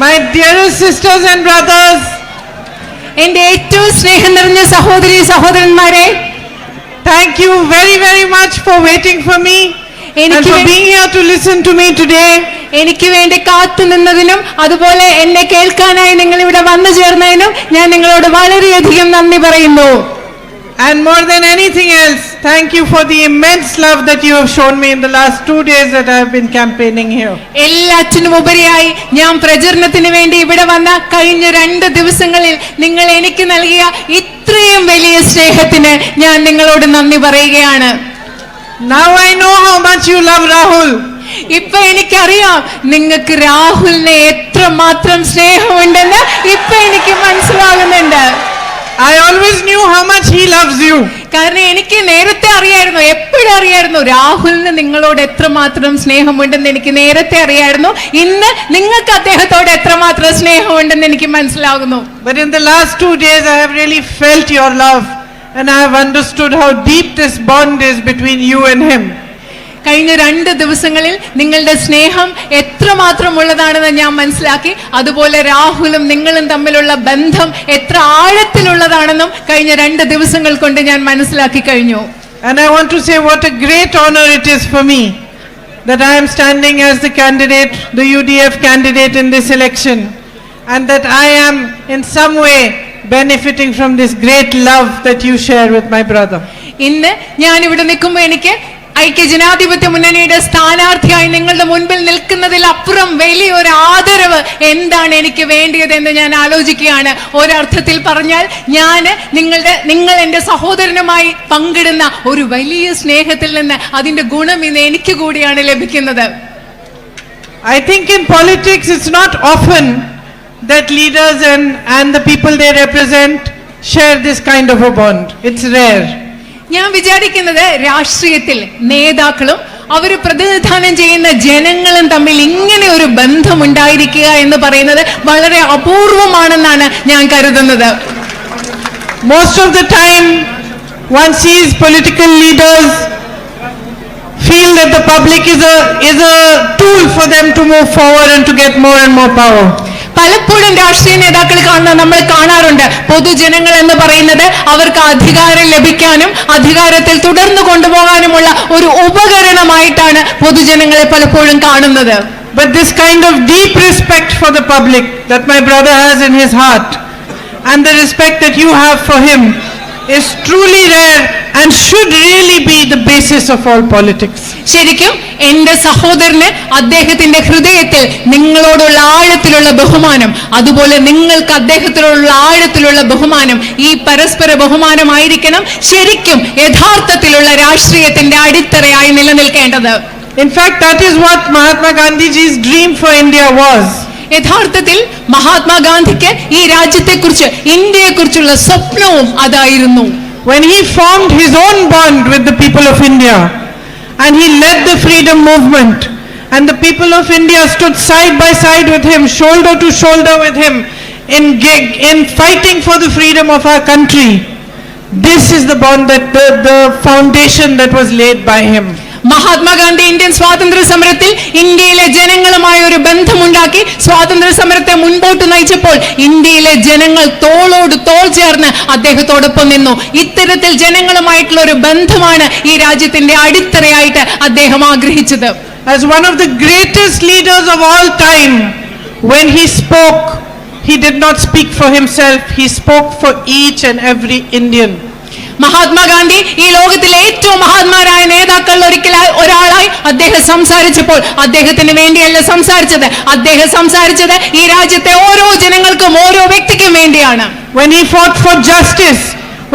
My dearest sisters and brothers, എൻ്റെ ഏറ്റവും സ്നേഹം നിറഞ്ഞ സഹോദരി സഹോദരന്മാരെ, thank you very, very much for waiting for me and for being here to listen to me today. എനിക്ക് വേണ്ടി കാത്തു നിന്നതിനും അതുപോലെ എന്നെ കേൾക്കാനായി നിങ്ങൾ ഇവിടെ വന്നു ചേർന്നതിനും ഞാൻ നിങ്ങളോട് വളരെയധികം നന്ദി പറയുന്നു. And more than anything else, thank you for the immense love that you have shown me in the last 2 days that I have been campaigning here. എല്ലാറ്റിനും ഉപരിയായി ഞാൻ പ്രചരണത്തിന് വേണ്ടി ഇവിടെ വന്ന കഴിഞ്ഞ 2 ദിവസങ്ങളിൽ നിങ്ങൾ എനിക്ക് നൽകിയ ഇത്രയും വലിയ സ്നേഹത്തിന് ഞാൻ നിങ്ങളോട് നന്ദി പറയുകയാണ്. Now I know how much you love Rahul. ഇപ്പൊ എനിക്കറിയാം നിങ്ങൾക്ക് രാഹുലിനെ എത്രമാത്രം സ്നേഹമുണ്ടെന്ന് ഇപ്പൊ എനിക്ക് മനസ്സിലാകുന്നുണ്ട്. I always knew how much he loves you. കാരണം എനിക്ക് നേരത്തെ അറിയായിരുന്നു, എപ്പോഴും അറിയായിരുന്നു രാഹുലിന് നിങ്ങളോട് എത്രമാത്രം സ്നേഹമുണ്ടെന്ന് എനിക്ക് നേരത്തെ അറിയായിരുന്നു. ഇന്ന് നിങ്ങൾക്ക് അദ്ദേഹത്തോട് എത്രമാത്രം സ്നേഹമുണ്ടെന്ന് എനിക്ക് മനസ്സിലാകുന്നു. But in the last 2 days I have really felt your love and I have understood how deep this bond is between you and him. കഴിഞ്ഞ 2 ദിവസങ്ങളിൽ നിങ്ങളുടെ സ്നേഹം എത്രമാത്രം ഉള്ളതാണെന്ന് ഞാൻ മനസ്സിലാക്കി. അതുപോലെ രാഹുലും നിങ്ങളും തമ്മിലുള്ള ബന്ധം എത്ര ആഴത്തിലുള്ളതാണെന്നും കഴിഞ്ഞ 2 ദിവസങ്ങൾ കൊണ്ട് ഞാൻ മനസ്സിലാക്കി കഴിഞ്ഞു. And I want to say what a great honor it is for me that I am standing as the candidate, the UDF candidate in this election, and that I am in some way benefiting from this great love that you share with my brother. ഇന്ന് ഞാൻ ഇവിടെ നിൽക്കുമ്പോൾ എനിക്ക് ഐക്യ ജനാധിപത്യ മുന്നണിയുടെ സ്ഥാനാർത്ഥിയായി നിങ്ങളുടെ മുൻപിൽ നിൽക്കുന്നതിൽ അപ്പുറം വലിയൊരു ആദരവ് എന്താണ് എനിക്ക് വേണ്ടിയതെന്ന് ഞാൻ ആലോചിക്കുകയാണ്. ഒരർത്ഥത്തിൽ പറഞ്ഞാൽ നിങ്ങൾ എൻ്റെ സഹോദരനുമായി പങ്കിടുന്ന ഒരു വലിയ സ്നേഹത്തിൽ നിന്ന് അതിന്റെ ഗുണം ഇന്ന് എനിക്ക് കൂടിയാണ് ലഭിക്കുന്നത്. I think in politics it's not often that leaders and the people they represent share this kind of a bond. It's rare. ഞാൻ വിചാരിക്കുന്നത് രാഷ്ട്രീയത്തിൽ നേതാക്കളും അവർ പ്രതിനിധാനം ചെയ്യുന്ന ജനങ്ങളും തമ്മിൽ ഇങ്ങനെ ഒരു ബന്ധമുണ്ടായിരിക്കുക എന്ന് പറയുന്നത് വളരെ അപൂർവമാണെന്നാണ് ഞാൻ കരുതുന്നത്. Most of the time one sees political leaders feel that the public is a tool for them to move forward and to get more and more power. പലപ്പോഴും രാഷ്ട്രീയ നേതാക്കൾ നമ്മൾ കാണാറുണ്ട്, പൊതുജനങ്ങൾ എന്ന് പറയുന്നത് അവർക്ക് അധികാരം ലഭിക്കാനും അധികാരത്തിൽ തുടർന്നു കൊണ്ടുപോകാനുമുള്ള ഒരു ഉപകരണമായിട്ടാണ് പൊതുജനങ്ങളെ പലപ്പോഴും കാണുന്നത്. But this kind of deep respect for the public that my brother has in his heart and the respect that you have for him is truly rare and should really be the basis of all politics. ശരിക്കും എൻ്റെ സഹോദരന് അദ്ദേഹത്തിന്റെ ഹൃദയത്തിൽ നിങ്ങളോടുള്ള ആഴത്തിലുള്ള ബഹുമാനം, അതുപോലെ നിങ്ങൾക്ക് അദ്ദേഹത്തിലുള്ള ആഴത്തിലുള്ള ബഹുമാനം, ഈ പരസ്പര ബഹുമാനമായിരിക്കണം ശരിക്കും യഥാർത്ഥത്തിലുള്ള രാഷ്ട്രീയത്തിന്റെ അടിത്തറയായി നിലനിൽക്കേണ്ടത്. In fact, that is what Mahatma Gandhiji's dream for India was. യഥാർത്ഥത്തിൽ മഹാത്മാഗാന്ധിക്ക് ഈ രാജ്യത്തെക്കുറിച്ച്, ഇന്ത്യയെക്കുറിച്ചുള്ള സ്വപ്നവും അതായിരുന്നു. When he formed his own bond with the people of India and he led the freedom movement and the people of India stood side by side with him, shoulder to shoulder with him in fighting for the freedom of our country, this is the bond that the foundation that was laid by him. Mahatma Gandhi Indian സ്വാതന്ത്ര്യ സമരത്തിൽ ഇന്ത്യയിലെ ജനങ്ങളുമായി ഒരു ബന്ധമുണ്ടാക്കി സ്വാതന്ത്ര്യ സമരത്തെ മുൻപോട്ട് നയിച്ചപ്പോൾ ഇന്ത്യയിലെ ജനങ്ങൾ തോളോട് തോൾ ചേർന്ന് അദ്ദേഹത്തോടൊപ്പം നിന്നു. ഇത്തരത്തിൽ ജനങ്ങളുമായിട്ടുള്ള ഒരു ബന്ധമാണ് ഈ രാജ്യത്തിന്റെ അടിത്തറയായിട്ട് അദ്ദേഹം ആഗ്രഹിച്ചത്. As one of the greatest leaders of all time, when he spoke, he did not speak for himself, he spoke for each and every Indian. Mahatma Gandhi ഈ ലോകത്തിലെ ഏറ്റവും മഹാന്മാരായ നേതാക്കളിൽ ഒരാളായി അദ്ദേഹം സംസാരിച്ചപ്പോൾ അദ്ദേഹത്തിന് വേണ്ടിയല്ല സംസാരിച്ചത്, അദ്ദേഹം സംസാരിച്ചത് ഈ രാജ്യത്തെ ഓരോ ജനങ്ങൾക്കും ഓരോ വ്യക്തിക്കും വേണ്ടിയാണ്. When he fought for justice,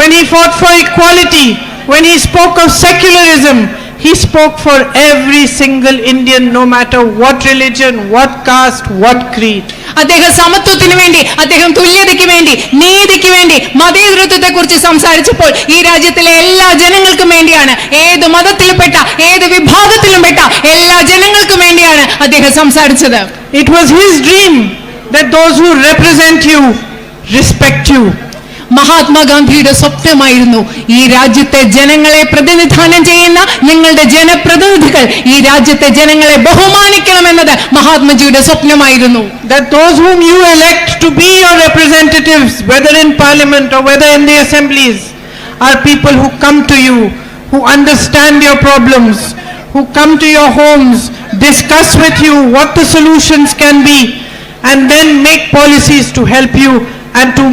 when he fought for equality, when he spoke of secularism, he spoke for every single Indian, no matter what religion, what caste, what creed. അദ്ദേഹം സമത്വത്തിന് വേണ്ടി, അദ്ദേഹം തുല്യതയ്ക്ക് വേണ്ടി, നീതിക്ക് വേണ്ടി, മതേതരത്വത്തെ കുറിച്ച് സംസാരിച്ചപ്പോൾ ഈ രാജ്യത്തിലെ എല്ലാ ജനങ്ങൾക്കും വേണ്ടിയാണ്, ഏത് മതത്തിൽപ്പെട്ട ഏത് വിഭാഗത്തിലും പെട്ട എല്ലാ ജനങ്ങൾക്കും വേണ്ടിയാണ് അദ്ദേഹം സംസാരിച്ചത്. It was his dream that those who represent you respect you. മഹാത്മാഗാന്ധിയുടെ സ്വപ്നമായിരുന്നു ഈ രാജ്യത്തെ ജനങ്ങളെ പ്രതിനിധാനം ചെയ്യുന്ന നിങ്ങളുടെ ജനപ്രതിനിധികൾ ഈ രാജ്യത്തെ ജനങ്ങളെ ബഹുമാനിക്കണമെന്നത് മഹാത്മജിയുടെ സ്വപ്നമായിരുന്നു. That those whom you elect to be your representatives, whether in parliament or whether in the assemblies, are people who come to you, who understand your problems, who come to your homes, discuss with you what the solutions can be, and then make policies to help you and to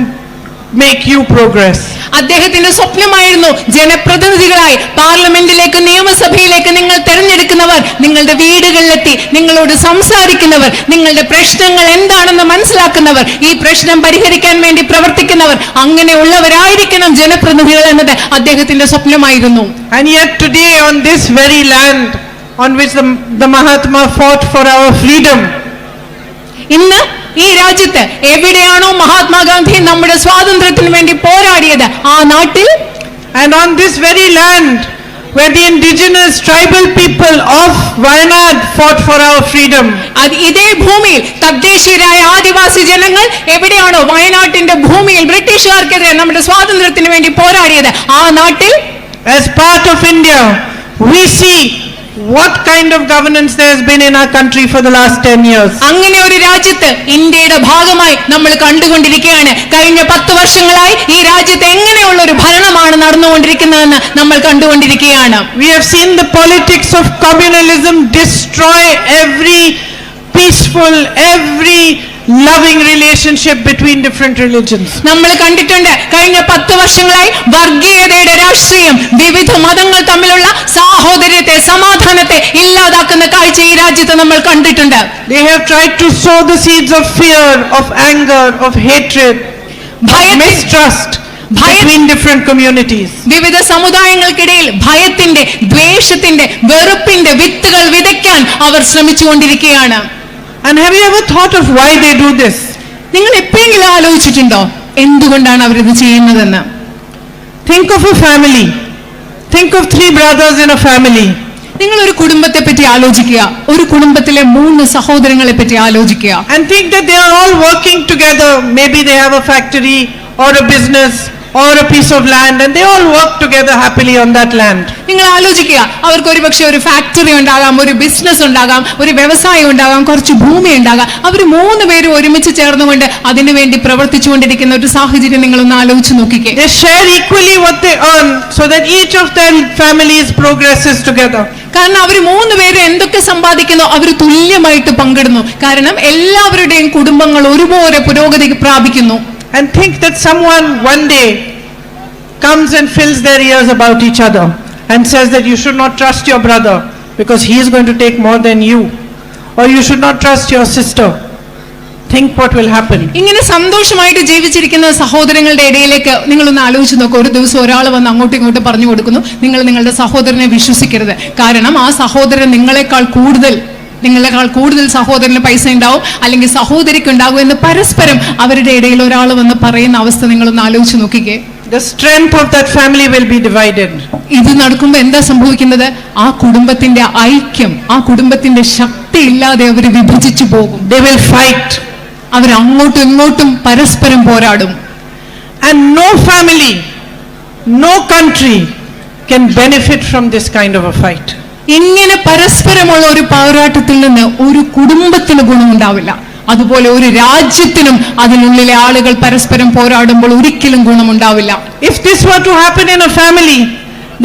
make you progress. അദ്ദേഹത്തിന്റെ സ്വപ്നമായിരുന്നു ജനപ്രതിനിധികളായി പാർലമെന്റിലേക്ക് നിയമസഭയിലേക്ക് നിങ്ങൾ തെരഞ്ഞെടുക്കുന്നവർ നിങ്ങളുടെ വീടുകളിലെത്തി നിങ്ങളോട് സംസാരിക്കുന്നവർ, നിങ്ങളുടെ പ്രശ്നങ്ങൾ എന്താണെന്ന് മനസ്സിലാക്കുന്നവർ, ഈ പ്രശ്നം പരിഹരിക്കാൻ വേണ്ടി പ്രവർത്തിക്കുന്നവർ, അങ്ങനെയുള്ളവരായിരിക്കണം ജനപ്രതിനിധികൾ എന്നത് അദ്ദേഹത്തിന്റെ സ്വപ്നമായിരുന്നു. And yet today on this very land on which the Mahatma fought for our freedom, ഇന്ന് ഈ രാജ്യത്ത് എവിടെയാണോ മഹാത്മാഗാന്ധി നമ്മുടെ സ്വാതന്ത്ര്യത്തിന് വേണ്ടി പോരാടിയത് ആ നാട്ടിൽ, and on this very land where the indigenous tribal people of Wayanad fought for our freedom, ഇതേ ഭൂമിയിൽ തദ്ദേശീയരായ ആദിവാസി ജനങ്ങൾ എവിടെയാണോ വയനാട്ടിന്റെ ഭൂമിയിൽ ബ്രിട്ടീഷുകാർക്കെതിരെ നമ്മുടെ സ്വാതന്ത്ര്യത്തിന് വേണ്ടി പോരാടിയത് ആ നാട്ടിൽ, as part of India, we see what kind of governance there has been in our country for the last 10 years. അങ്ങനെ ഒരു രാജ്യത്ത് ഇന്ത്യയുടെ ഭാഗമായി നമ്മൾ കണ്ടുകൊണ്ടിരിക്കുകയാണ്. കഴിഞ്ഞ 10 വർഷങ്ങളായി ഈ രാജ്യത്ത് എങ്ങനെയുള്ള ഒരു ഭരണമാണ് നടന്നുകൊണ്ടിരിക്കുന്നതെന്ന് നമ്മൾ കണ്ടുകൊണ്ടിരിക്കുകയാണ്. We have seen the politics of communalism destroy every peaceful, every loving relationship between different religions. നമ്മൾ കണ്ടിട്ടുണ്ട് കഴിഞ്ഞ 10 വർഷങ്ങളായി വർഗീയതയുടെ രാഷ്ട്രീയം, വിവിധ മതങ്ങൾ തമ്മിലുള്ള സാഹോദര്യത്തെ, സമാധാനത്തെ ഇല്ലാതാക്കുന്ന കാഴ്ച ഈ രാജ്യത്ത് നമ്മൾ കണ്ടിട്ടുണ്ട്. They have tried to sow the seeds of fear, of anger, of hatred, of mistrust between different communities. വിവിധ സമുദായങ്ങൾക്കിടയിൽ ഭയത്തിന്റെ, ദ്വേഷത്തിന്റെ, വെറുപ്പിന്റെ വിത്തുകൾ വിതയ്ക്കാൻ അവർ ശ്രമിച്ചുകൊണ്ടിരിക്കുകയാണ്. And have you ever thought of why they do this? നിങ്ങൾ എപ്പോഴെങ്കിലും ആലോചിച്ചിട്ടുണ്ടോ എന്തുകൊണ്ടാണ് അവരിത് ചെയ്യുന്നതെന്ന്? Think of a family. Think of 3 brothers in a family. നിങ്ങൾ ഒരു കുടുംബത്തെ പറ്റി ആലോചിക്കുക, ഒരു കുടുംബത്തിലെ 3 സഹോദരങ്ങളെ പറ്റി ആലോചിക്കുക. And think that they are all working together. Maybe they have a factory or a business or a piece of land, and they all work together happily on that land. നിങ്ങൾ ആലോചിക്കുക, അവർക്ക് ഒരുപക്ഷെ ഒരു ഫാക്ടറി ഉണ്ടാകാം, ഒരു business ഉണ്ടാകാം, ഒരു വ്യവസായം ഉണ്ടാകാം, കുറച്ച് ഭൂമി ഉണ്ടാകാം. അവർ 3 പേരും ഒരുമിച്ച് ചേർന്നുകൊണ്ട് അതിനുവേണ്ടി പ്രവർത്തിച്ചുകൊണ്ടിരിക്കുന്ന ഒരു സാഹചര്യം നിങ്ങളൊന്ന് ആലോചിച്ച് നോക്കിക്കേ. They share equally what they earn so that each of their families progresses together. കാരണം അവർ 3 പേരും എന്തൊക്കെ സമ്പാദിക്കുന്നോ അവർ തുല്യമായിട്ട് പങ്കിടുന്നു. കാരണം എല്ലാവരുടെയും കുടുംബങ്ങൾ ഒരുപോലെ പുരോഗതി പ്രാപിക്കുന്നു. And think that someone one day comes and fills their ears about each other and says that you should not trust your brother because he is going to take more than you, or you should not trust your sister. Think what will happen. ഇങ്ങനെ സന്തോഷമായിട്ട് ജീവിച്ചിരിക്കുന്ന സഹോദരങ്ങളുടെ ഇടയിലേക്ക് നിങ്ങളൊന്ന് ആലോചിച്ച് നോക്കുക. ഒരു ദിവസം ഒരാൾ വന്ന് അങ്ങോട്ടും ഇങ്ങോട്ടും പറഞ്ഞു കൊടുക്കുന്നു, നിങ്ങൾ നിങ്ങളുടെ സഹോദരനെ വിശ്വസിക്കരുത്, കാരണം ആ സഹോദരൻ നിങ്ങളെക്കാൾ കൂടുതൽ സഹോദരന് പൈസ ഉണ്ടാവും അല്ലെങ്കിൽ സഹോദരിക്ക് ഉണ്ടാകും എന്ന് പരസ്പരം അവരുടെ ഇടയിൽ ഒരാൾ വന്ന് പറയുന്ന അവസ്ഥ നിങ്ങളൊന്ന് ആലോചിച്ച് നോക്കിക്കേ. The strength of that family will be divided. ഇത് നടക്കുമ്പോൾ എന്താ സംഭവിക്കുന്നത്? ആ കുടുംബത്തിന്റെ ഐക്യം, ആ കുടുംബത്തിന്റെ ശക്തി ഇല്ലാതെ അവർ വിഭജിച്ചു പോകും. They will fight. അവർ അങ്ങോട്ടും ഇങ്ങോട്ടും പരസ്പരം പോരാടും. And no family, no country can benefit from this kind of a fight. ഇങ്ങനെ പരസ്പരമുള്ള ഒരു പോരാട്ടത്തിൽ നിന്ന് ഒരു കുടുംബത്തിന് ഗുണമുണ്ടാവില്ല. അതുപോലെ ഒരു രാജ്യത്തിനും അതിനുള്ളിലെ ആളുകൾ പരസ്പരം പോരാടുമ്പോൾ ഒരിക്കലും ഗുണമുണ്ടാവില്ല. If this were to happen in a family,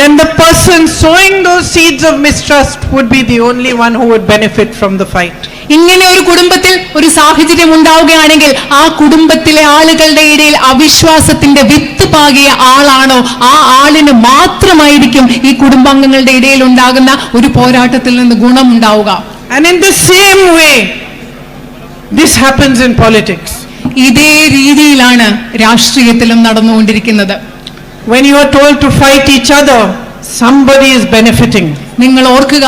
then the person sowing those seeds of mistrust would be the only one who would benefit from the fight. ഇങ്ങനെ ഒരു കുടുംബത്തിൽ ഒരു സാഹചര്യം ഉണ്ടാവുകയാണെങ്കിൽ ആ കുടുംബത്തിലെ ആളുകളുടെ ഇടയിൽ അവിശ്വാസത്തിന്റെ വിത്ത് പാകിയ ആളാണോ ആ ആളിന് മാത്രമായിരിക്കും ഈ കുടുംബാംഗങ്ങളുടെ ഇടയിൽ ഉണ്ടാകുന്ന ഒരു പോരാട്ടത്തിൽ നിന്ന് ഗുണമുണ്ടാവുക. And in the same way, this happens in politics. ഇതേ രീതിയിലാണ് രാഷ്ട്രീയത്തിലും നടന്നുകൊണ്ടിരിക്കുന്നത്. When you are told to fight each other, somebody is benefiting. നിങ്ങൾ ഓർക്കുക,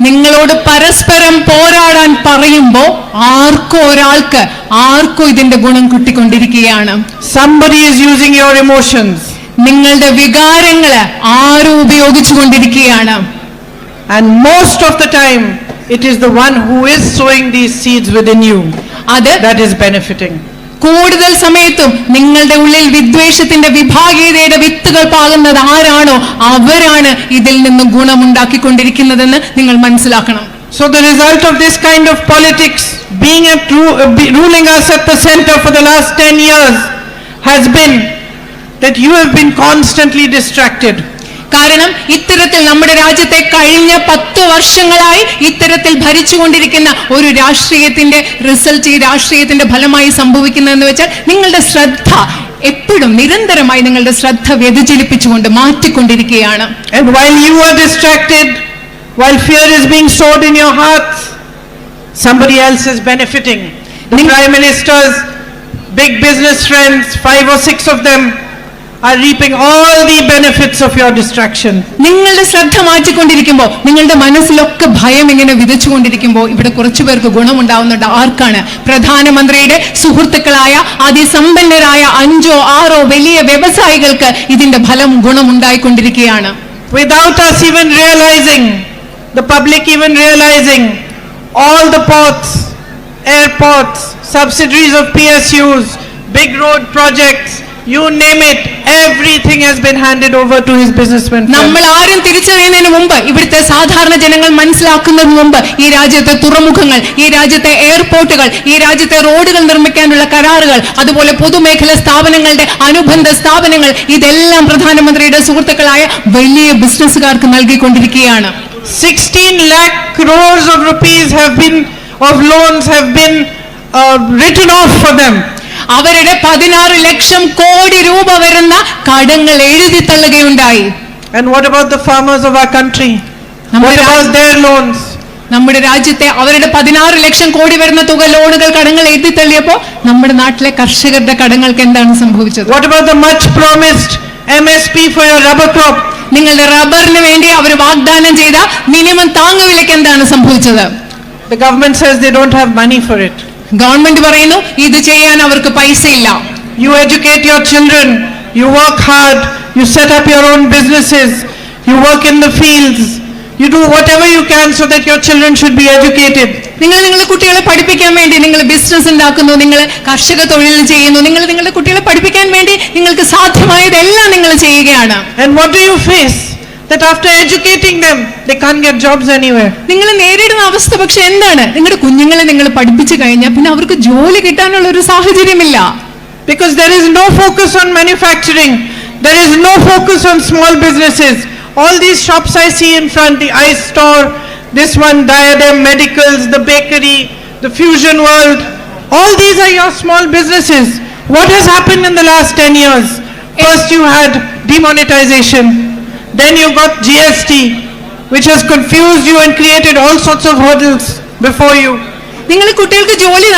നിങ്ങളോട് പരസ്പരം പോരാടാൻ പറയുമ്പോൾ ആർക്കോ ഇതിന്റെ ഗുണം കിട്ടിക്കൊണ്ടിരിക്കുകയാണ്. Somebody is using your emotions. നിങ്ങളുടെ വികാരങ്ങള് ആരോ ഉപയോഗിച്ചുകൊണ്ടിരിക്കുകയാണ്. And most of the time, it is the one who is sowing these seeds within you that is benefiting. കൂടുതൽ സമയത്തും നിങ്ങളുടെ ഉള്ളിൽ വിദ്വേഷത്തിന്റെ വിഭാഗീയതയുടെ വിത്തുകൾ പാകുന്നത് ആരാണോ അവരാണ് ഇതിൽ നിന്ന് ഗുണമുണ്ടാക്കിക്കൊണ്ടിരിക്കുന്നതെന്ന് നിങ്ങൾ മനസ്സിലാക്കണം. So the result of this kind of politics ruling us at the center for the last 10 years has been that you have been constantly distracted. കാരണം ഇത്തരത്തിൽ നമ്മുടെ രാജ്യത്തെ കഴിഞ്ഞ 10 വർഷങ്ങളായി ഇത്തരത്തിൽ ഭരിച്ചുകൊണ്ടിരിക്കുന്ന ഒരു രാഷ്ട്രീയത്തിന്റെ റിസൾട്ട്, ഈ രാഷ്ട്രീയത്തിന്റെ ഫലമായി സംഭവിക്കുന്നതെന്ന് വെച്ചാൽ നിങ്ങളുടെ ശ്രദ്ധ എപ്പോഴും നിരന്തരമായി നിങ്ങളുടെ ശ്രദ്ധ വ്യതിചലിപ്പിച്ചുകൊണ്ട് മാറ്റിക്കൊണ്ടിരിക്കുകയാണ്. And while you are distracted, while fear is being sowed in your hearts, somebody else is benefiting. The Prime Minister's big business friends, 5 or 6 of them, are reaping all the benefits of your distraction. നിങ്ങളുടെ ശ്രദ്ധ മാറ്റിക്കൊണ്ടിരിക്കുമ്പോൾ, നിങ്ങളുടെ മനസ്സിലൊക്കെ ഭയം ഇങ്ങനെ വിതച്ചുകൊണ്ടിരിക്കുമ്പോൾ ഇവിടെ കുറച്ചു പേർക്ക് ഗുണമുണ്ടാവുന്നുണ്ട്. ആർക്കാണ്? പ്രധാനമന്ത്രിയുടെ സുഹൃത്തുക്കളായ അതിസമ്പന്നരായ 5 or 6 വലിയ വ്യവസായികൾക്ക് ഇതിന്റെ ഫലം ഗുണമുണ്ടായിക്കൊണ്ടിരിക്കുകയാണ്. Without us even realizing, the public even realizing, all the ports, airports, subsidiaries of PSUs, big road projects, you name it, everything has been handed over to his businessmen. നമ്മൾ ആരും തിരിച്ചറിയുന്നതിന് മുമ്പ്, ഇവിടുത്തെ സാധാരണ ജനങ്ങൾ മനസ്സിലാക്കുന്നതിന് മുമ്പ് ഈ രാജ്യത്തെ തുറമുഖങ്ങൾ, ഈ രാജ്യത്തെ എയർപോർട്ടുകൾ, ഈ രാജ്യത്തെ റോഡുകൾ നിർമ്മിക്കാനുള്ള കരാറുകൾ, അതുപോലെ പൊതുമേഖലാ സ്ഥാപനങ്ങളുടെ അനുബന്ധ സ്ഥാപനങ്ങൾ, ഇതെല്ലാം പ്രധാനമന്ത്രിയുടെ സുഹൃത്തുക്കളായ വലിയ ബിസിനസ്സുകാർക്ക് നൽകിക്കൊണ്ടിരിക്കുകയാണ്. 16 lakh crores of rupees of loans have been written off for them. അവരുടെ 16 ലക്ഷം കോടി രൂപ വരുന്ന കടങ്ങൾ എഴുതി തള്ളുകയുണ്ടായി. And what about the farmers of our country? What about their loans? നമ്മുടെ രാജ്യത്തെ അവരുടെ 16 ലക്ഷം കോടി വരുന്ന തുക ലോണുകൾ, കടങ്ങൾ എഴുതി തള്ളിയപ്പോൾ നമ്മുടെ നാട്ടിലെ കർഷകരുടെ കടങ്ങൾക്ക് എന്താണ് സംഭവിച്ചത്? What about the much promised MSP for your rubber crop? നിങ്ങളുടെ റബ്ബറിന് വേണ്ടി അവർ വാഗ്ദാനം ചെയ്ത മിനിമം താങ്ങുവിലയ്ക്ക് എന്താണ് സംഭവിച്ചത്? The government says they don't have money for it. Government പറയുന്നു ഇത് ചെയ്യാൻ അവർക്ക് പൈസയില്ല. You educate your children, you work hard, you set up your own businesses, you work in the fields, you do whatever you can so that your children should be educated. നിങ്ങൾ നിങ്ങളുടെ കുട്ടികളെ പഠിപ്പിക്കാൻ വേണ്ടി നിങ്ങൾ ബിസിനസ് ഉണ്ടാക്കുന്നു, നിങ്ങൾ കർഷക തൊഴിൽ ചെയ്യുന്നു, നിങ്ങൾ നിങ്ങളുടെ കുട്ടികളെ പഠിപ്പിക്കാൻ വേണ്ടി നിങ്ങൾക്ക് സാധ്യമായതെല്ലാം നിങ്ങൾ ചെയ്യുകയാണ്. And what do you face? That after educating them, they can't get jobs anywhere. നിങ്ങൾ നേരിടുന്ന അവസ്ഥ പക്ഷെ എന്താണ്? നിങ്ങളുടെ കുഞ്ഞുങ്ങളെ നിങ്ങൾ പഠിപ്പിച്ചു കഴിഞ്ഞാൽ പിന്നെ അവർക്ക് ജോലി കിട്ടാനുള്ള ഒരു സാഹചര്യമില്ല. Because there is no focus on manufacturing, there is no focus on small businesses. All these shops I see in front, the ice store, this one, Diadem Medicals, the bakery, the Fusion World, all these are your small businesses. What has happened in the last 10 years? First you had demonetization, then you got GST, which has confused you and created all sorts of hurdles before you. നിങ്ങൾ കുട്ടികൾക്ക് ജോലി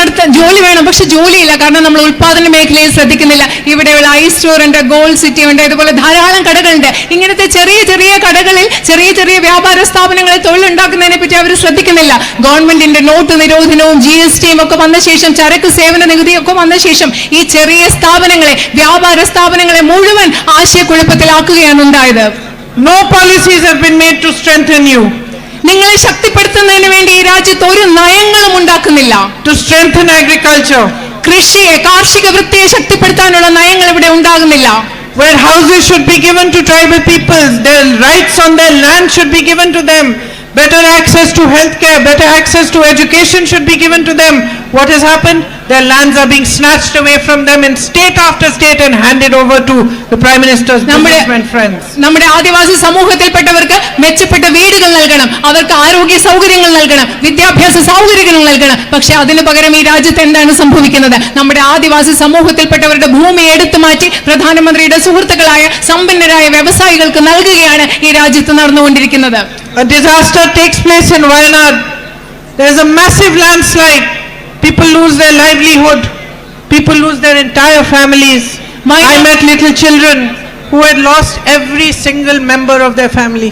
വേണം, പക്ഷെ ജോലിയില്ല. കാരണം നമ്മൾ ഉൽപാദന മേഖലയിൽ ശ്രദ്ധിക്കുന്നില്ല. ഇവിടെയുള്ള ഐസ് സ്റ്റോർ ഉണ്ട്, ഗോൾഡ് സിറ്റി ഉണ്ട്, ഇതുപോലെ ധാരാളം കടകളുണ്ട്. ഇങ്ങനത്തെ ചെറിയ ചെറിയ കടകളിൽ ചെറിയ ചെറിയ വ്യാപാര സ്ഥാപനങ്ങളിൽ തൊഴിലുണ്ടാക്കുന്നതിനെ പറ്റി അവർ ശ്രദ്ധിക്കുന്നില്ല. ഗവൺമെന്റിന്റെ നോട്ട് നിരോധനവും GSTയും ഒക്കെ വന്ന ശേഷം, ചരക്ക് സേവന നികുതിയൊക്കെ വന്ന ശേഷം ഈ ചെറിയ സ്ഥാപനങ്ങളെ, വ്യാപാര സ്ഥാപനങ്ങളെ മുഴുവൻ ആശയക്കുഴപ്പത്തിലാക്കുകയാണ് ഉണ്ടായത്. No policies have been made to strengthen you. നിങ്ങളെ ശക്തിപ്പെടുത്തുന്നതിന് വേണ്ടി ഈ രാജ്യത്ത് ഒരു നയങ്ങളും ഉണ്ടാക്കുന്നില്ല. To strengthen agriculture, കൃഷിയെ, കാർഷിക വൃത്തിയെ ശക്തിപ്പെടുത്താനുള്ള നയങ്ങൾ ഇവിടെ ഉണ്ടാകുന്നില്ല. where houses should be given to tribal peoples, their rights on their land should be given to them, better access to healthcare, better access to education should be given to them. What has happened? Their lands are being snatched away from them in state after state and handed over to the Prime Minister's businessmen friends. നമ്മുടെ ആദിവാസി സമൂഹത്തിൽപ്പെട്ടവർക്ക് മെച്ചപ്പെട്ട വീടുകൾ നൽകണം, അവർക്ക് ആരോഗ്യ സൗകര്യങ്ങൾ നൽകണം, വിദ്യാഭ്യാസ സൗകര്യങ്ങൾ നൽകണം. പക്ഷെ അതിനു പകരം ഈ രാജ്യത്ത് എന്താണ് സംഭവിക്കുന്നത്? നമ്മുടെ ആദിവാസി സമൂഹത്തിൽപ്പെട്ടവരുടെ ഭൂമി എടുത്തു മാറ്റി പ്രധാനമന്ത്രിയുടെ സുഹൃത്തുക്കളായ സമ്പന്നരായ വ്യവസായികൾക്ക് നൽകുകയാണ് ഈ രാജ്യത്ത് നടന്നുകൊണ്ടിരിക്കുന്നത്. A disaster takes place in Wayanad. There is a massive landslide. People lose their livelihood. People lose their entire families. I met little children who had lost every single member of their family.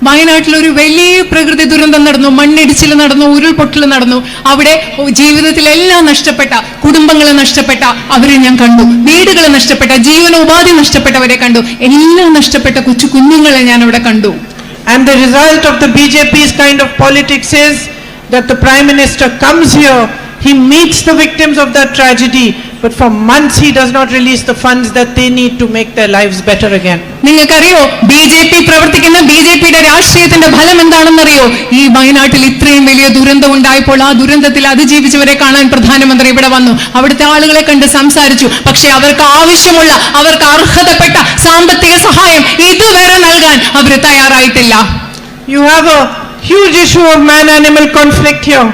വയനാട്ടിൽ ഒരു വലിയ പ്രകൃതി ദുരന്തം നടന്നു, മണ്ണിടിച്ചിൽ നടന്നു, ഉരുൾപൊട്ടൽ നടന്നു. അവിടെ ജീവിതത്തിലെല്ലാം നഷ്ടപ്പെട്ട, കുടുംബങ്ങളെ നഷ്ടപ്പെട്ട അവരെ ഞാൻ കണ്ടു, വീടുകളെ നഷ്ടപ്പെട്ട, ജീവനോപാധി നഷ്ടപ്പെട്ടവരെ കണ്ടു, എല്ലാം നഷ്ടപ്പെട്ട കൊച്ചു കുഞ്ഞുങ്ങളെ ഞാൻ അവിടെ കണ്ടു. And the result of the BJP's kind of politics is that the Prime Minister comes here, he meets the victims of that tragedy, but for months he does not release the funds that they need to make their lives better again. നിങ്ങൾക്കറിയോ BJP പ്രവർത്തിക്കുന്ന BJPയുടെ രാഷ്ട്രീയത്തിന്റെ ഫലം എന്താണെന്നറിയോ? ഈ വയനാട്ടിൽ ഇത്രയും വലിയ ദുരന്തം ഉണ്ടായപ്പോൾ ആ ദുരന്തത്തിൽ അതിജീവിച്ചവരെ കാണാൻ പ്രധാനമന്ത്രി ഇവിടെ വന്നു. അവിടുത്തെ ആളുകളെ കണ്ട് സംസാരിച്ചു. പക്ഷേ അവർക്ക് ആവശ്യമുള്ള, അവർക്ക് അർഹതപ്പെട്ട സാമ്പത്തിക സഹായം ഇതുവരെ നൽകാൻ അവർ തയ്യാറായിട്ടില്ല. You have a huge issue of man-animal conflict here.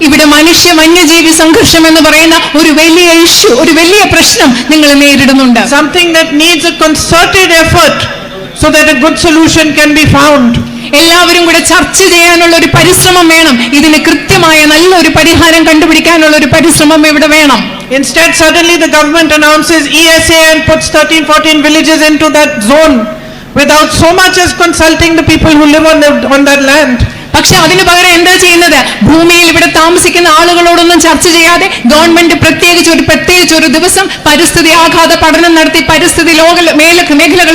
ഇവിടെ മനുഷ്യ വന്യജീവി സംഘർഷം എന്ന് പറയുന്ന ഒരു വലിയ ഇഷ്യൂ, ഒരു വലിയ പ്രശ്നം നിങ്ങൾ നേരിടുന്നുണ്ട്. Something that needs a concerted effort so that a good solution can be found. എല്ലാവരും കൂടെ ചർച്ച ചെയ്യാനുള്ള ഒരു പരിശ്രമം വേണം. ഇതിന് കൃത്യമായ നല്ലൊരു പരിഹാരം കണ്ടുപിടിക്കാനുള്ള ഒരു പരിശ്രമം ഇവിടെ വേണം. Instead, suddenly the government announces ESA and puts 13-14 villages into that zone without so much as consulting the people who live on that land. പക്ഷെ അതിനു പകരം എന്താ ചെയ്യുന്നത്? ഭൂമിയിൽ ഇവിടെ താമസിക്കുന്ന ആളുകളോടൊന്നും ചർച്ച ചെയ്യാതെ ഗവൺമെന്റ് പ്രത്യേകിച്ച് ഒരു ദിവസം പരിസ്ഥിതി ആഘാത പഠനം നടത്തി പരിസ്ഥിതി മേഖലകൾ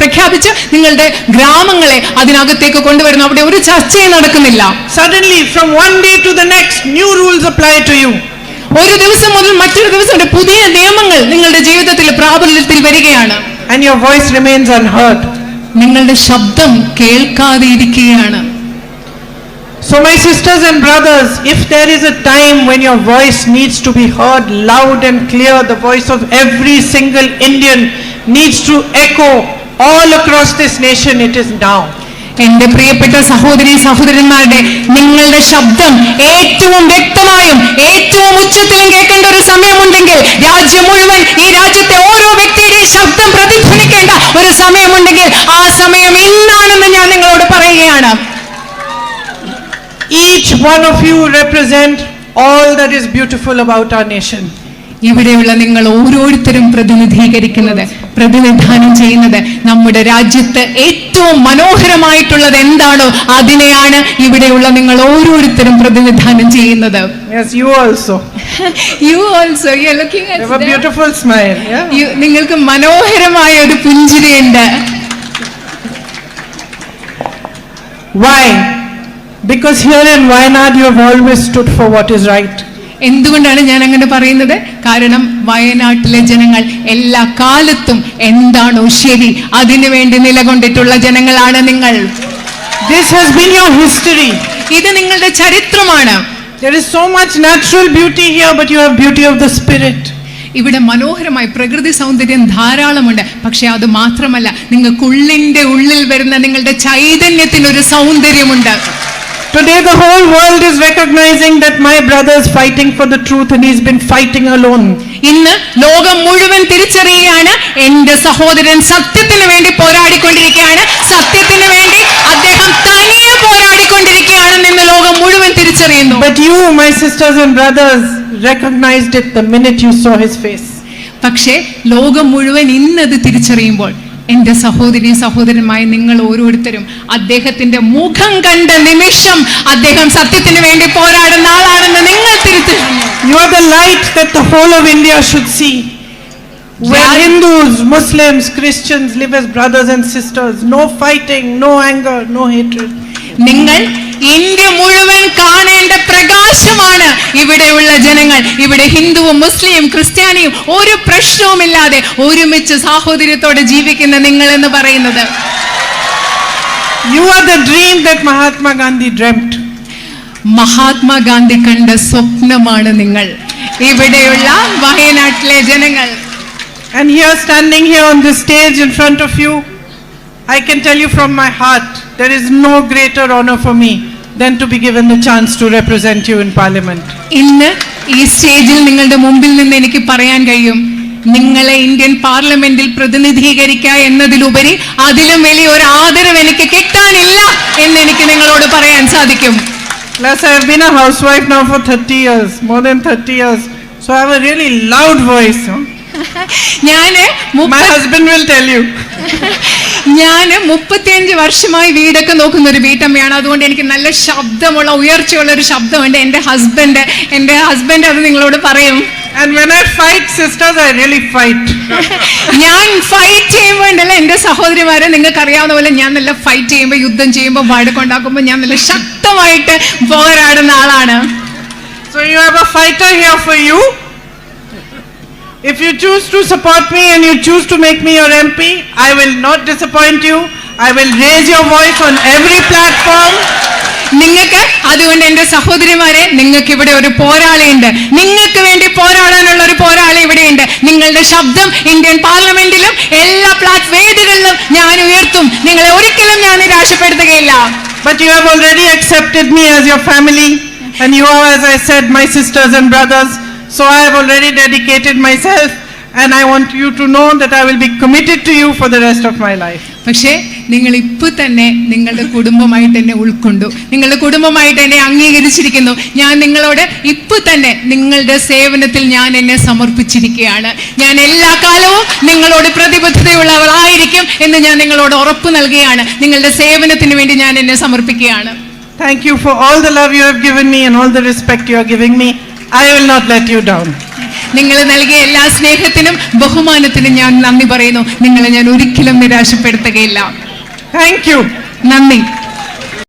പ്രഖ്യാപിച്ച് നിങ്ങളുടെ ഗ്രാമങ്ങളെ അതിനകത്തേക്ക് കൊണ്ടുവരുന്നു. അവിടെ ഒരു ചർച്ചയും നടക്കുന്നില്ല. Suddenly, from one day to the next, new rules apply to you. ഒരു ദിവസം മുതൽ മറ്റൊരു ദിവസം പുതിയ നിയമങ്ങൾ നിങ്ങളുടെ ജീവിതത്തിൽ പ്രാബല്യത്തിൽ വരികയാണ്. And your voice remains unheard. നിങ്ങളുടെ ശബ്ദം കേൾക്കാതെ ഇരിക്കുകയാണ്. So my sisters and brothers, if there is a time when your voice needs to be heard loud and clear, the voice of every single Indian needs to echo all across this nation, it is now. എന്റെ പ്രിയപ്പെട്ട സഹോദരന്മാരുടെ നിങ്ങളുടെ ശബ്ദം ഏറ്റവും വ്യക്തമായും ഏറ്റവും ഉച്ചത്തിലും കേൾക്കേണ്ട ഒരു സമയമുണ്ടെങ്കിൽ, രാജ്യം മുഴുവൻ, ഈ രാജ്യത്തെ ഓരോ വ്യക്തിയുടെയും ശബ്ദം പ്രതിധ്വനിക്കേണ്ട ഒരു സമയമുണ്ടെങ്കിൽ ആ സമയം ഇന്നാണെന്ന് ഞാൻ നിങ്ങളോട് പറയുകയാണ്. Each one of you represent all that is beautiful about our nation. ഇവിടെയുള്ള നിങ്ങൾ ഓരോരുത്തരും പ്രതിനിധാനം ചെയ്യുന്നത് നമ്മുടെ രാജ്യത്ത് ഏറ്റവും മനോഹരമായിട്ടുള്ളത് എന്താണോ അതിനെയാണ് ഇവിടെയുള്ള നിങ്ങൾ ഓരോരുത്തരും പ്രതിനിധാനം ചെയ്യുന്നത്. Yes, you also. You also. You are looking at. You have a beautiful smile. Yeah. നിങ്ങൾക്ക് മനോഹരമായ ഒരു പുഞ്ചിരിയുണ്ട്. Why? Because here in Wayanad you have always stood for what is right. എന്തുകൊണ്ടാണ് ഞാൻ അങ്ങനെ പറയുന്നത്? കാരണം വയനാട്ടിലെ ജനങ്ങൾ എല്ലാ കാലത്തും എന്താണോ ശരി അതിനുവേണ്ടി നിലകൊണ്ടിട്ടുള്ള ജനങ്ങളാണ് നിങ്ങൾ. This has been your history. ഇത് നിങ്ങളുടെ ചരിത്രമാണ്. There is so much natural beauty here, but you have beauty of the spirit. ഇവിടെ മനോഹരമായ പ്രകൃതി സൗന്ദര്യം ധാരാളമുണ്ട്. പക്ഷെ അത് മാത്രമല്ല, നിങ്ങൾക്കുള്ളിന്റെ ഉള്ളിൽ വരുന്ന നിങ്ങളുടെ ചൈതന്യത്തിനൊരു സൗന്ദര്യമുണ്ട്. Today the whole world is recognizing that my brother is fighting for the truth and he's been fighting alone. ഇന്ന് ലോകം മുഴുവൻ തിരിച്ചറിയുകയാണ്, എന്റെ സഹോദരൻ സത്യത്തിന് വേണ്ടി പോരാടിക്കൊണ്ടിരിക്കുകയാണ്, സത്യത്തിന് വേണ്ടി അദ്ദേഹം തനിയെ പോരാടിക്കൊണ്ടിരിക്കുകയാണെന്ന് ഇന്ന് ലോകം മുഴുവൻ തിരിച്ചറിയുന്നു. But you, my sisters and brothers, recognized it the minute you saw his face. പക്ഷേ ലോകം മുഴുവൻ ഇന്നത് തിരിച്ചറിയുമ്പോൾ എന്റെ സഹോദരന്മാരായ നിങ്ങൾ ഓരോരുത്തരും അദ്ദേഹത്തിന്റെ മുഖം കണ്ട നിമിഷം അദ്ദേഹം സത്യത്തിന് വേണ്ടി പോരാടുന്ന ആളാണെന്ന് നിങ്ങൾ തിരിച്ചറിഞ്ഞു. You are the light that the whole of India should see. Where Hindus, Muslims, Christians live as brothers and sisters, no fighting, no anger, no hatred. നിങ്ങൾ ഇന്ത്യ മുഴുവൻ കാണേണ്ട പ്രകാശമാണ് ഇവിടെയുള്ള ജനങ്ങൾ. ഇവിടെ ഹിന്ദുവും മുസ്ലിം ക്രിസ്ത്യാനിയും ഒരു പ്രശ്നവുമില്ലാതെ ഒരുമിച്ച് സാഹോദര്യത്തോടെ ജീവിക്കുന്ന നിങ്ങൾ എന്ന് പറയുന്നത്. You are the dream that Mahatma Gandhi dreamt. Mahatma Gandhi കണ്ട സ്വപ്നമാണ് നിങ്ങൾ, ഇവിടെയുള്ള വയനാട്ടിലെ ജനങ്ങൾ. And here, standing here on this stage in front of you, I can tell you from my heart, there is no greater honor for me than to be given the chance to represent you in Parliament. ഇന്ന് ഈ സ്റ്റേജിൽ നിങ്ങളുടെ മുമ്പിൽ നിന്ന് എനിക്ക് പറയാൻ കഴിയും, നിങ്ങളെ ഇന്ത്യൻ പാർലമെന്റിൽ പ്രതിനിധീകരിക്കുക എന്നതിലുപരി അതിലും വലിയ ഒരു ആദരവ് എനിക്ക് കിട്ടാനില്ല എന്ന് എനിക്ക് നിങ്ങളോട് പറയാൻ സാധിക്കും. Plus, I have been a housewife now for 30 years, more than 30 years, so I have a really loud voice. My husband will tell you. ഞാൻ 35 വർഷമായി വീടൊക്കെ നോക്കുന്ന ഒരു വീട്ടമ്മയാണ്. അതുകൊണ്ട് എനിക്ക് നല്ല ശബ്ദമുള്ള ഉയർച്ചയുള്ള ഒരു ശബ്ദമുണ്ട്. എന്റെ ഹസ്ബൻഡ് അത് നിങ്ങളോട് പറയും. And when I fight, sisters, I really fight. ഞാൻ ഫൈറ്റ് ചെയ്യുമ്പോൾ ഉണ്ടല്ലോ എന്റെ സഹോദരിമാരെ, നിങ്ങൾക്ക് അറിയാവുന്ന പോലെ ഞാൻ നല്ല ഫൈറ്റ് ചെയ്യുമ്പോൾ, യുദ്ധം ചെയ്യുമ്പോൾ, വഴക്കുണ്ടാക്കുമ്പോൾ ഞാൻ നല്ല ശക്തമായിട്ട് പോരാടുന്ന ആളാണ്. So you have a fighter here for you. If you choose to support me and you choose to make me your MP, I will not disappoint you. I will raise your voice on every platform. നിങ്ങൾക്ക് അതുകൊണ്ട് എന്റെ സഹോദരിമാരെ, നിങ്ങൾക്ക് ഇവിടെ ഒരു പോരാളിയുണ്ട്. നിങ്ങൾക്ക് വേണ്ടി പോരാടാനുള്ള ഒരു പോരാളി ഇവിടെയുണ്ട്. നിങ്ങളുടെ ശബ്ദം ഇന്ത്യൻ പാർലമെന്റിലും എല്ലാ വേദികളിലും ഞാൻ ഉയർത്തും. നിങ്ങളെ ഒരിക്കലും ഞാൻ നിരാശപ്പെടുത്തുകയില്ല. But you have already accepted me as your family, and you are, as I said, my sisters and brothers. So I have already dedicated myself, and I want you to know that I will be committed to you for the rest of my life. പക്ഷേ നിങ്ങൾ ഇപ്പോൾ തന്നെ നിങ്ങളുടെ കുടുംബമായിട്ട് എന്നെ ഉൾക്കൊണ്ടു, നിങ്ങളുടെ കുടുംബമായിട്ട് എന്നെ അംഗീകരിച്ചിരിക്കുന്നു. ഞാൻ നിങ്ങളോട് ഇപ്പോൾ തന്നെ നിങ്ങളുടെ സേവനത്തിൽ ഞാൻ എന്നെ സമർപ്പിച്ചിരിക്കുകയാണ്. ഞാൻ എല്ലാ കാലവും നിങ്ങളോട് പ്രതിബദ്ധതയുള്ളവളായിരിക്കും എന്ന് ഞാൻ നിങ്ങളോട് ഉറപ്പ് നൽകുകയാണ്. നിങ്ങളുടെ സേവനത്തിന് വേണ്ടി ഞാൻ എന്നെ സമർപ്പിക്കുകയാണ്. Thank you for all the love you have given me and all the respect you are giving me. I will not let you down. നിങ്ങൾ നൽകിയ എല്ലാ സ്നേഹത്തിനും ബഹുമാനത്തിനും ഞാൻ നന്ദി പറയുന്നു. നിങ്ങളെ ഞാൻ ഒരിക്കലും നിരാശപ്പെടുത്തുകയില്ല. Thank you. നന്ദി.